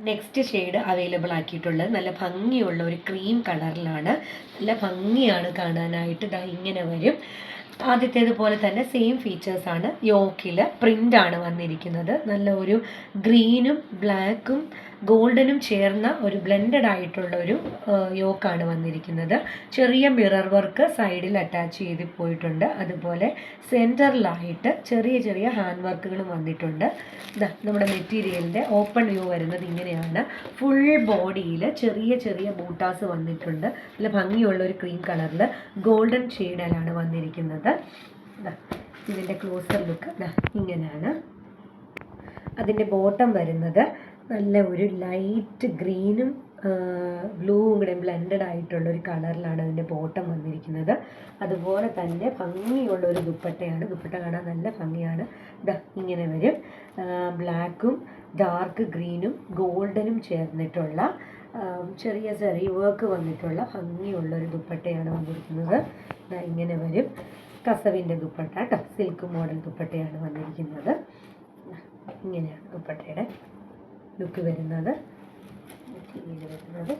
Next shade available ആക്കിയിട്ടുള്ളത് നല്ല ഭംഗിയുള്ള ഒരു ക്രീം കളറിലാണ്. നല്ല ഭംഗിയാണ് കാണാനായിട്ട്. ഇതാ ഇങ്ങനെ വരും. ആദ്യത്തേതുപോലെ തന്നെ സെയിം ഫീച്ചേഴ്സാണ്. യോക്കിൽ പ്രിൻ്റാണ് വന്നിരിക്കുന്നത്. നല്ല ഒരു ഗ്രീനും ബ്ലാക്കും ഗോൾഡനും ചേർന്ന ഒരു ബ്ലെൻഡഡ് ആയിട്ടുള്ള ഒരു യോക്കാണ് വന്നിരിക്കുന്നത്. ചെറിയ മിറർ വർക്ക് സൈഡിൽ അറ്റാച്ച് ചെയ്ത് പോയിട്ടുണ്ട്. അതുപോലെ സെൻറ്ററിലായിട്ട് ചെറിയ ചെറിയ ഹാൻഡ് വർക്കുകളും വന്നിട്ടുണ്ട്. നമ്മുടെ മെറ്റീരിയലിൻ്റെ ഓപ്പൺ വ്യൂ വരുന്നത് ഇങ്ങനെയാണ്. ഫുൾ ബോഡിയിൽ ചെറിയ ചെറിയ ബൂട്ടാസ് വന്നിട്ടുണ്ട്. നല്ല ഭംഗിയുള്ള ഒരു ക്രീം കളറിൽ ഗോൾഡൻ ഷെയ്ഡിലാണ് വന്നിരിക്കുന്നത്. ഇതിൻ്റെ ക്ലോസർ ലുക്ക് ഇങ്ങനെയാണ്. അതിൻ്റെ ബോട്ടം വരുന്നത് നല്ല ഒരു ലൈറ്റ് ഗ്രീനും ബ്ലൂവും കൂടെ ബ്ലെൻഡഡ് ആയിട്ടുള്ള ഒരു കളറിലാണ് അതിൻ്റെ ബോട്ടം വന്നിരിക്കുന്നത്. അതുപോലെ തന്നെ ഭംഗിയുള്ള ഒരു ദുപ്പട്ടയാണ്. ദുപ്പട്ട കാണാൻ നല്ല ഭംഗിയാണ്. ഇങ്ങനെ വരും. ബ്ലാക്കും ഡാർക്ക് ഗ്രീനും ഗോൾഡനും ചേർന്നിട്ടുള്ള ചെറിയ ചെറിയ വർക്ക് വന്നിട്ടുള്ള ഭംഗിയുള്ളൊരു ദുപ്പട്ടയാണ് വന്നിരിക്കുന്നത്. ഇങ്ങനെ വരും. കസവിൻ്റെ ദുപ്പട്ട കേട്ടോ. സിൽക്ക് മോഡൽ ദുപ്പട്ടയാണ് വന്നിരിക്കുന്നത്. ഇങ്ങനെയാണ് ദുപ്പട്ടയുടെ ലുക്ക് വരുന്നത്. മെറ്റീരിയൽ വരുന്നത്